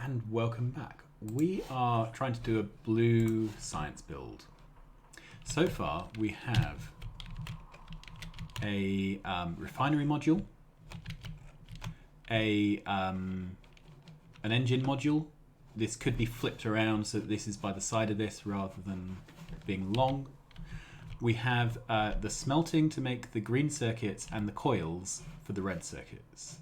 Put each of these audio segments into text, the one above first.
And welcome back. We are trying to do a blue science build. So far we have a refinery module, an engine module. This could be flipped around so that this is by the side of this rather than being long. We have the smelting to make the green circuits and the coils for the red circuits.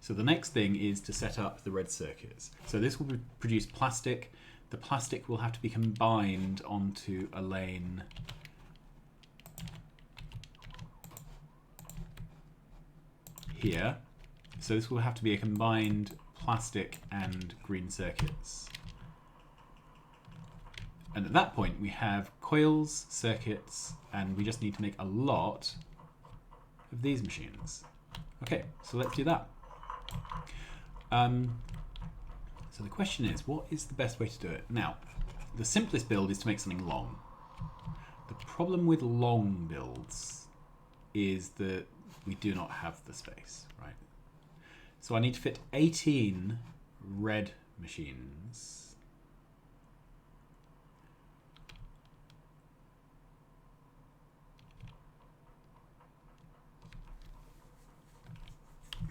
So the next thing is to set up the red circuits. So this will produce plastic. The plastic will have to be combined onto a lane here. So this will have to be a combined plastic and green circuits. And at that point we have coils, circuits, and we just need to make a lot of these machines. Okay, so let's do that. So the question is, what is the best way to do it? Now, the simplest build is to make something long. The problem with long builds is that we do not have the space, right? So I need to fit 18 red machines.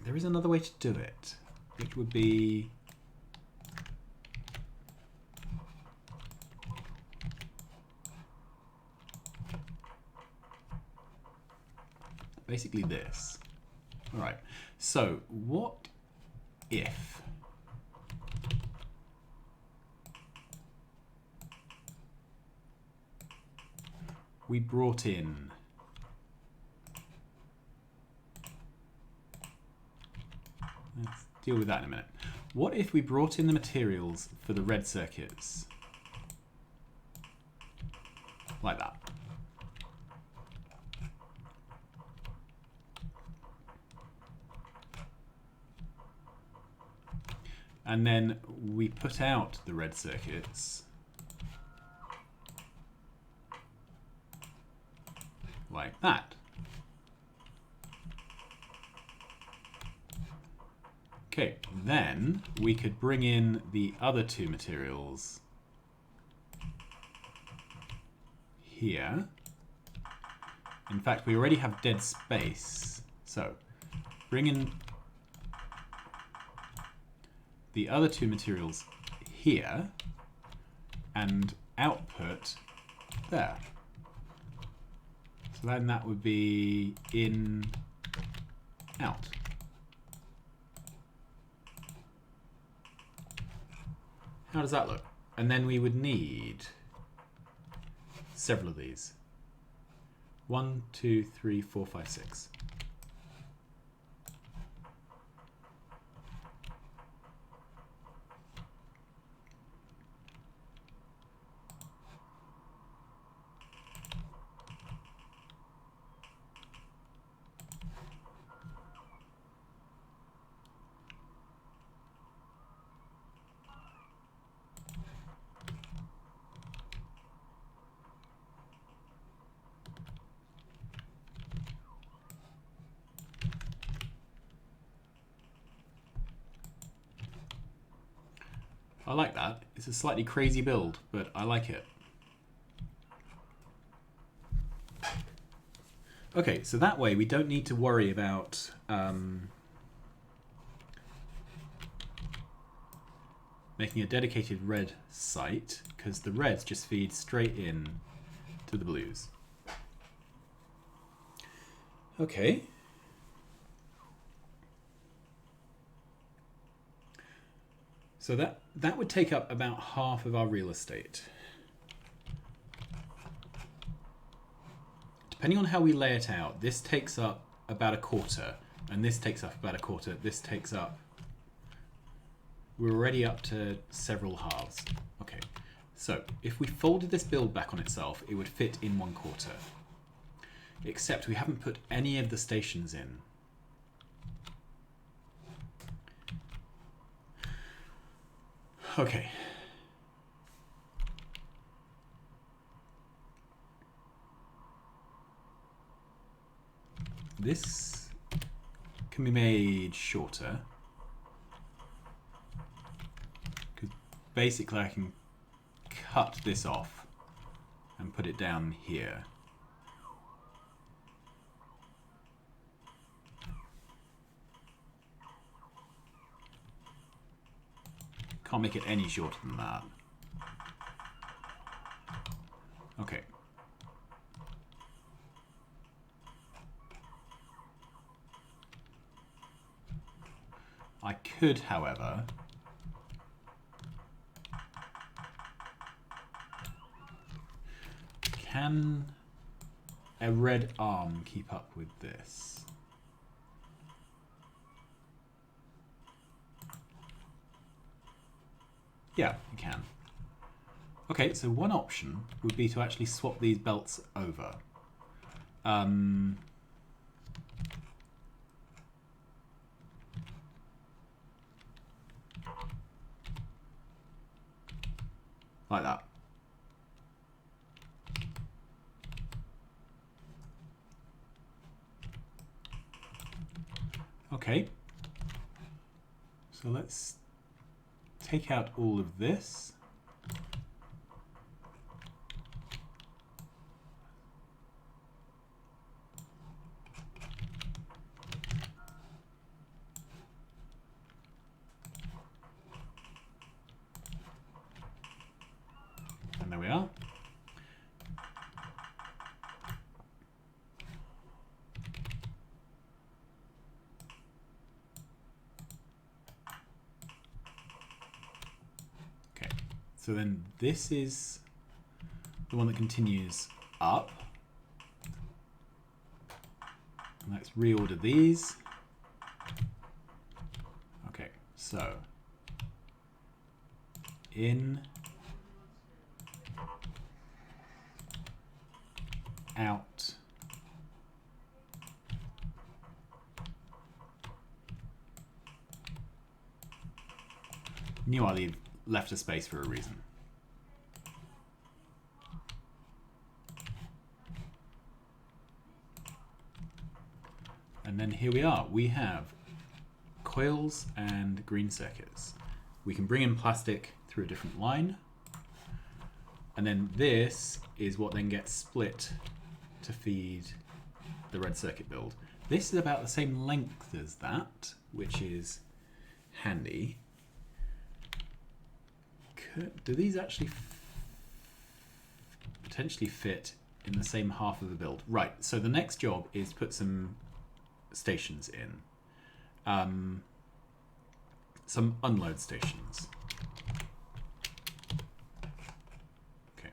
There is another way to do it. It would be basically this. All right, so what if we brought in let's deal with that in a minute. What if we brought in the materials for the red circuits like that? And then we put out the red circuits like that. Okay, then we could bring in the other two materials here. In fact, we already have dead space. So bring in the other two materials here and output there. So then that would be in, out. How does that look? And then we would need several of these. 1, 2, 3, 4, 5, 6. I like that. It's a slightly crazy build, but I like it. Okay, so that way we don't need to worry about making a dedicated red site, because the reds just feed straight in to the blues. Okay. So that would take up about half of our real estate. Depending on how we lay it out, this takes up about a quarter, and this takes up about a quarter. This takes up... We're already up to several halves. Okay, so if we folded this build back on itself, it would fit in 1/4. Except we haven't put any of the stations in. Okay. This can be made shorter. basically I can cut this off and put it down here. Can't make it any shorter than that. Okay. I could, however, can a red arm keep up with this? Yeah, it can. Okay, so one option would be to actually swap these belts over. Like that. Okay. So let's take out all of this. And there we are. Okay, so then this is the one that continues up. And let's reorder these. Okay, so in, out, knew I left a space for a reason. And then here we are. We have coils and green circuits. We can bring in plastic through a different line. And then this is what then gets split to feed the red circuit build. This is about the same length as that, which is handy. Do these actually potentially fit in the same half of the build? Right, so the next job is to put some stations in. Some unload stations. Okay.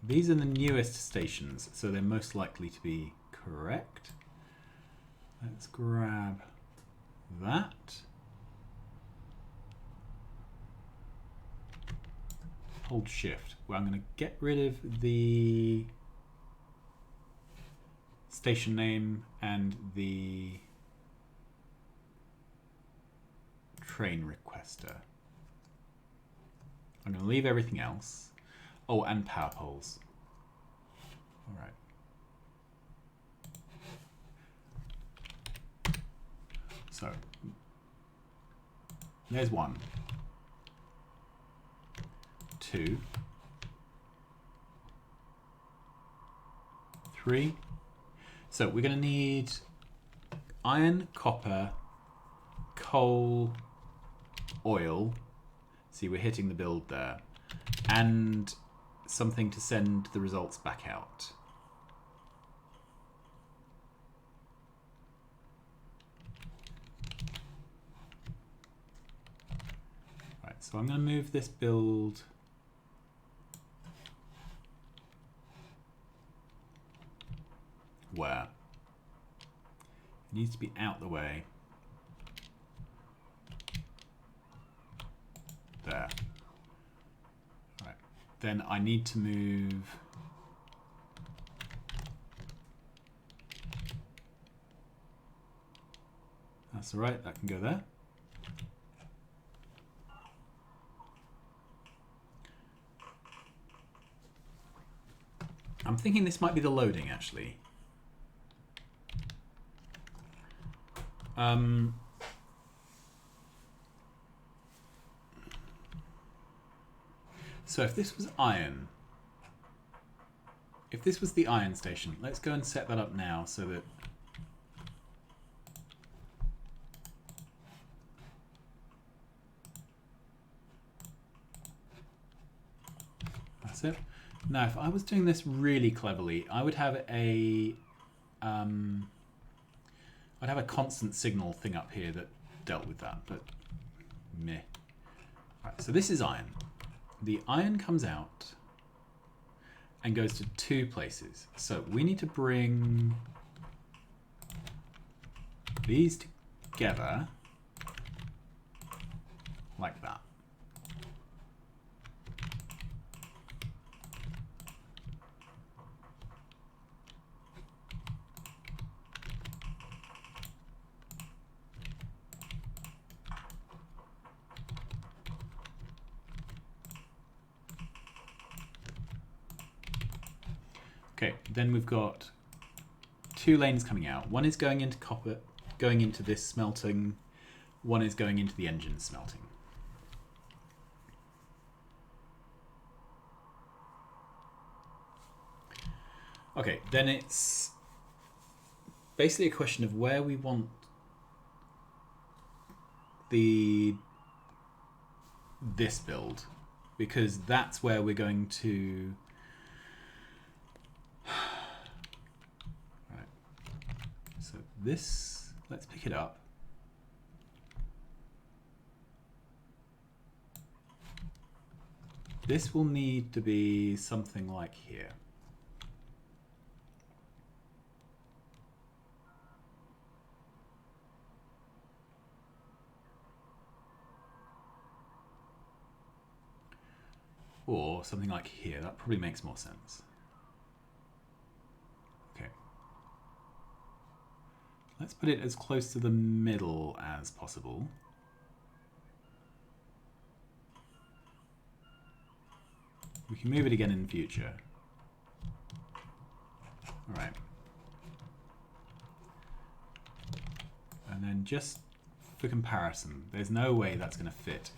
These are the newest stations, so they're most likely to be correct. Let's grab that. Hold shift. Well, I'm going to get rid of the station name and the train requester. I'm going to leave everything else. Oh, and power poles. All right. So there's 1, 2, 3. So we're going to need iron, copper, coal, oil. See, we're hitting the build there. And something to send the results back out. Right, so I'm going to move this build where? It needs to be out the way. There. Right. Then I need to move that's all right, that can go there. I'm thinking this might be the loading actually. So if this was iron, if this was the iron station, let's go and set that up now so that that's it. Now, if I was doing this really cleverly, I would have a I'd have a constant signal thing up here that dealt with that, but meh. Right, so this is iron. The iron comes out and goes to two places. So we need to bring these together like that. Okay, then we've got two lanes coming out. One is going into copper, going into this smelting. One is going into the engine smelting. Okay, then it's basically a question of where we want this build, because that's where we're going to right. So this, let's pick it up. This will need to be something like here. Or something like here. That probably makes more sense. Okay. Let's put it as close to the middle as possible. We can move it again in the future. All right. And then just for comparison, there's no way that's going to fit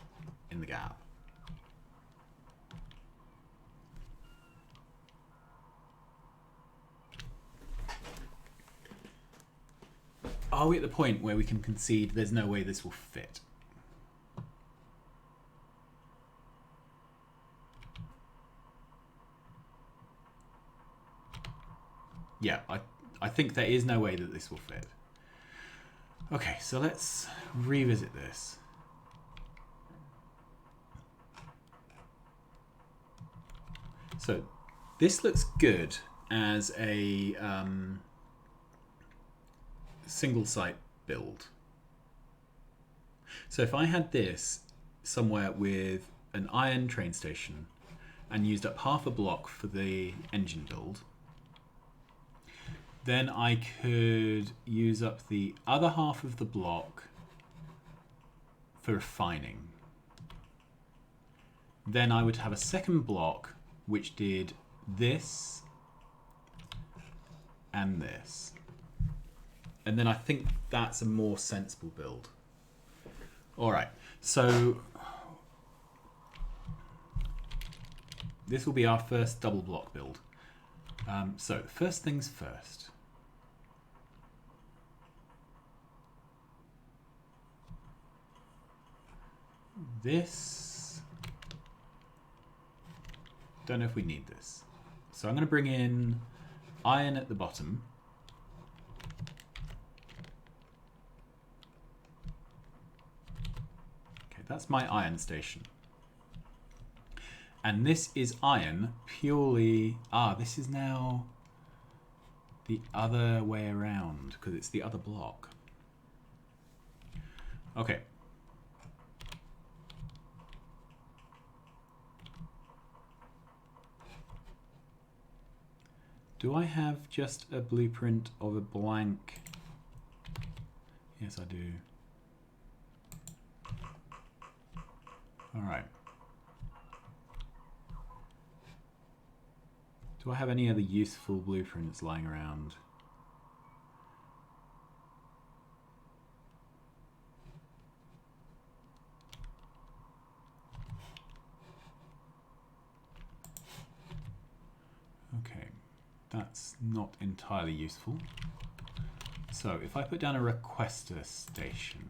in the gap. Are we at the point where we can concede there's no way this will fit? Yeah, I think there is no way that this will fit. Okay, so let's revisit this. So this looks good as a single site build. So if I had this somewhere with an iron train station and used up half a block for the engine build, then I could use up the other half of the block for refining. Then I would have a second block which did this and this. And then I think that's a more sensible build. All right, so this will be our first double block build. So first things first. This, don't know if we need this. So I'm going to bring in iron at the bottom. Okay, that's my iron station. And this is iron purely, this is now the other way around because it's the other block. Okay. Do I have just a blueprint of a blank? Yes, I do. All right. Do I have any other useful blueprints lying around? That's not entirely useful. So if I put down a requester station,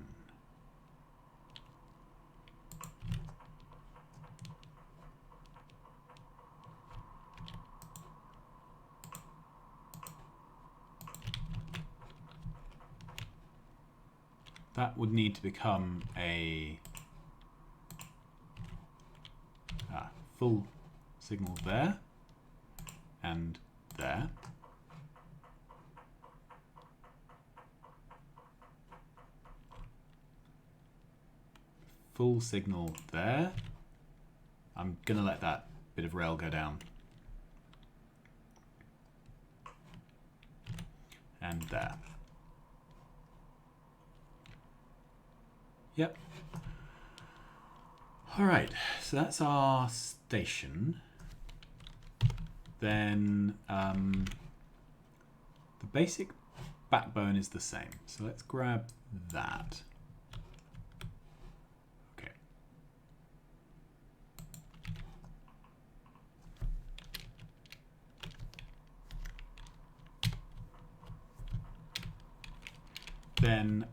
that would need to become a full signal there and there. Full signal there. I'm going to let that bit of rail go down. And there. Yep. Alright, so that's our station. Then the basic backbone is the same. So let's grab that. Okay. Then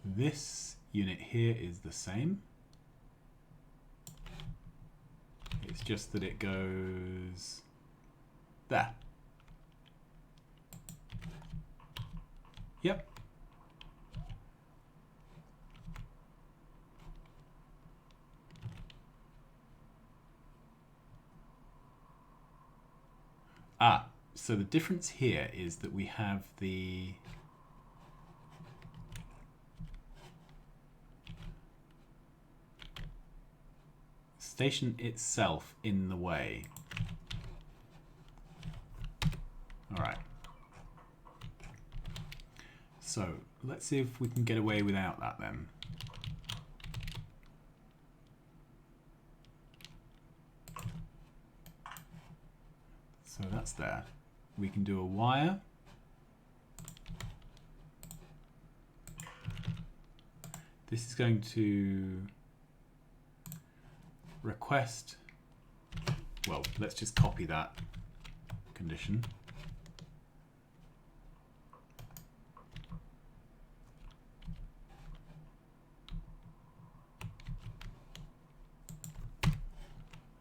this unit here is the same. It's just that it goes there. Yep. So the difference here is that we have the station itself in the way. All right. So let's see if we can get away without that then. So that's there. We can do a wire. This is going to request, well, let's just copy that condition.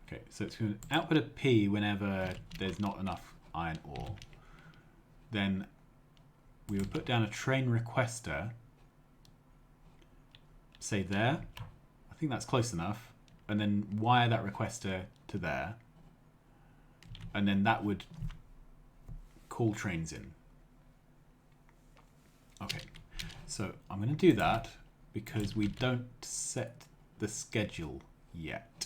Okay, so it's going to output a P whenever there's not enough iron ore. Then we would put down a train requester, say there. I think that's close enough. And then wire that requester to there. And then that would call trains in. Okay, so I'm going to do that because we don't set the schedule yet.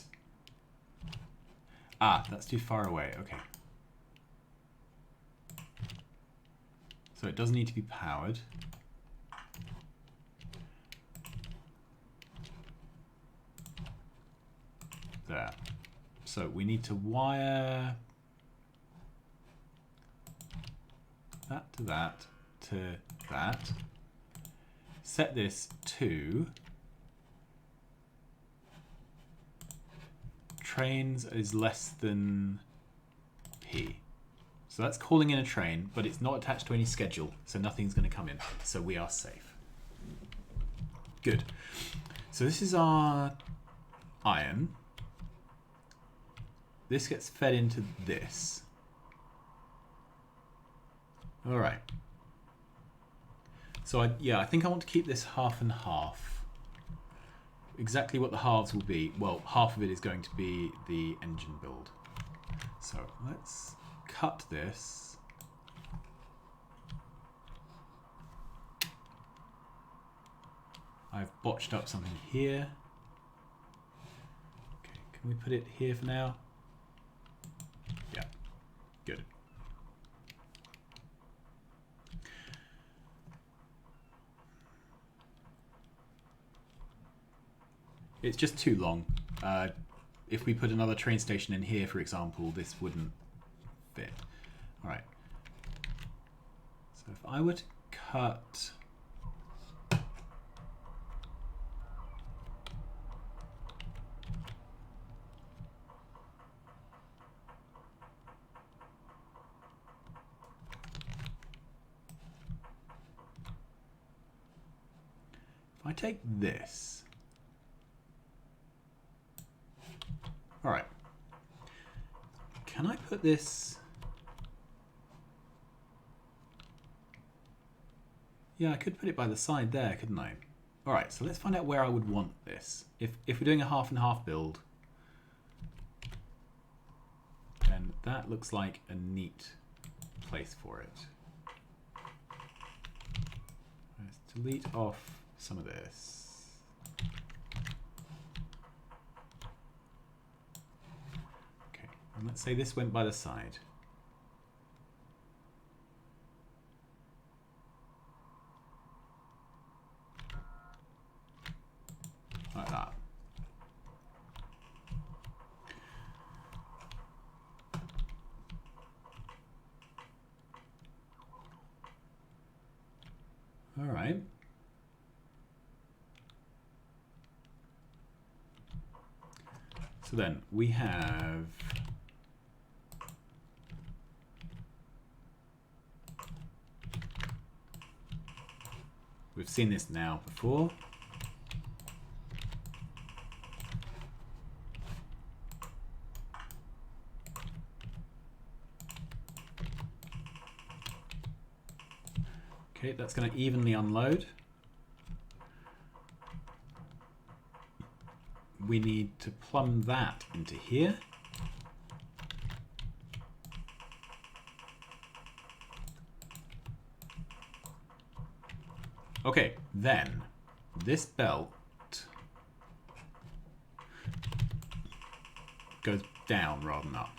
That's too far away. Okay. So it does need to be powered. There. So we need to wire that to that to that. Set this to trains is less than P. So that's calling in a train, but it's not attached to any schedule, so nothing's going to come in. So we are safe. Good. So this is our iron. This gets fed into this. All right. So I think I want to keep this half and half. Exactly what the halves will be. Well, half of it is going to be the engine build. So let's cut this. I've botched up something here. Okay, can we put it here for now? Yeah, good. It's just too long. If we put another train station in here, for example, this wouldn't fit. All right. So if I were to cut If I take this. Alright. Can I put this... Yeah, I could put it by the side there, couldn't I? Alright, so let's find out where I would want this. If we're doing a half and half build, then that looks like a neat place for it. Let's delete off some of this. Okay, and let's say this went by the side. Like that. All right. So then we have we've seen this now before. Okay, that's going to evenly unload. We need to plumb that into here. Okay, then this belt goes down rather than up.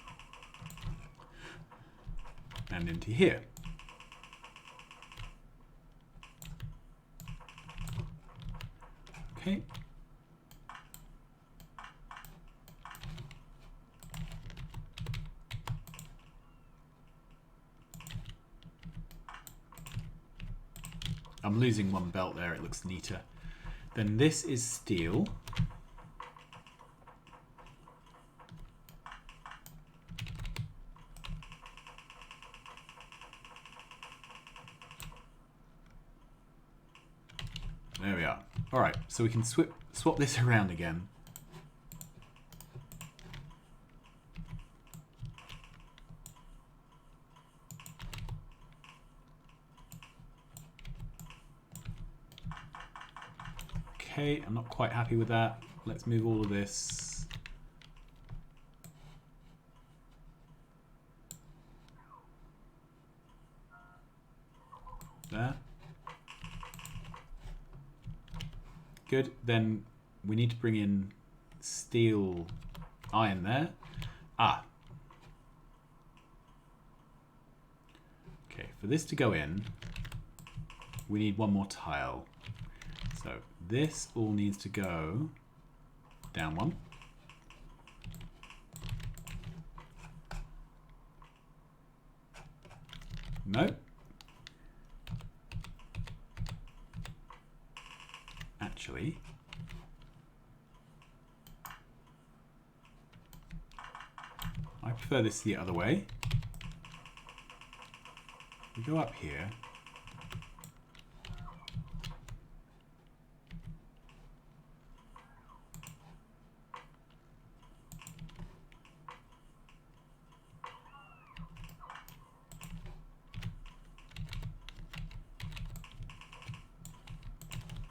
And into here. Okay. I'm losing one belt there, it looks neater. Then this is steel. There we are. All right, so we can swap this around again. Okay, I'm not quite happy with that. Let's move all of this. There. Good, then we need to bring in steel iron there. Ah. Okay, for this to go in, we need one more tile. So this all needs to go down one. No. Actually, I prefer this the other way. We go up here.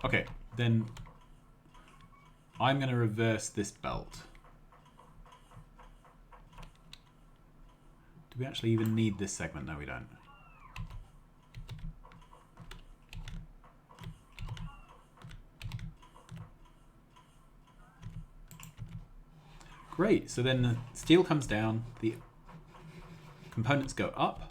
Okay, then I'm going to reverse this belt. Do we actually even need this segment? No, we don't. Great, so then the steel comes down, the components go up.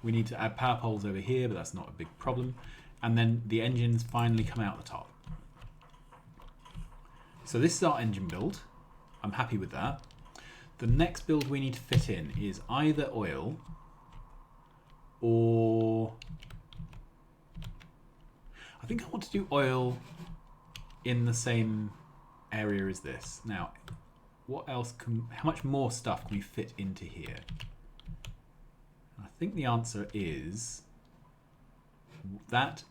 We need to add power poles over here, but that's not a big problem. And then the engines finally come out the top. So this is our engine build. I'm happy with that. The next build we need to fit in is either oil or... I think I want to do oil in the same area as this. Now, what else how much more stuff can we fit into here? I think the answer is that,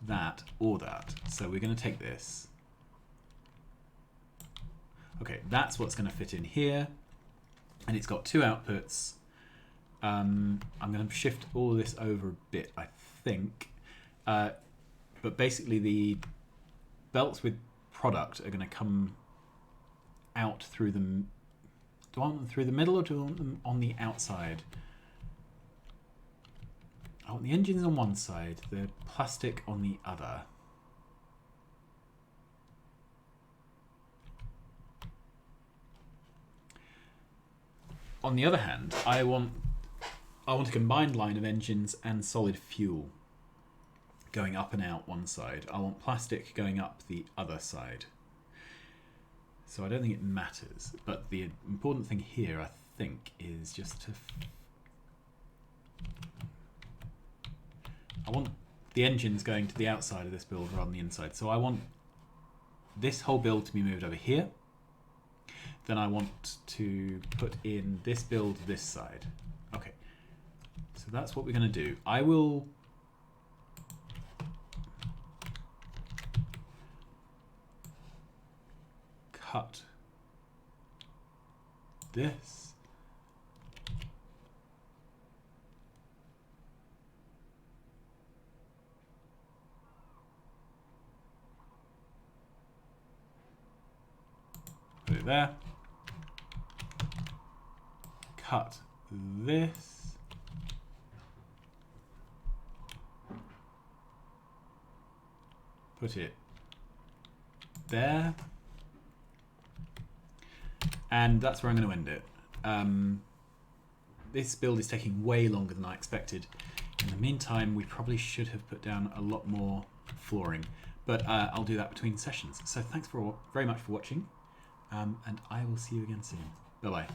or that. So we're going to take this. Okay, that's what's going to fit in here. And it's got two outputs. I'm going to shift all of this over a bit, I think. But basically the belts with product are going to come out through the... Do I want them through the middle or do I want them on the outside? I want the engines on one side, the plastic on the other. On the other hand, I want a combined line of engines and solid fuel going up and out one side. I want plastic going up the other side. So I don't think it matters, but the important thing here, I think, is just to... I want the engines going to the outside of this build rather than the inside. So I want this whole build to be moved over here. Then I want to put in this build this side. Okay, so that's what we're going to do. I will cut this. Put it there. Cut this. Put it there. And that's where I'm going to end it. This build is taking way longer than I expected. In the meantime, we probably should have put down a lot more flooring, but I'll do that between sessions. So thanks very much for watching, and I will see you again soon. Bye-bye.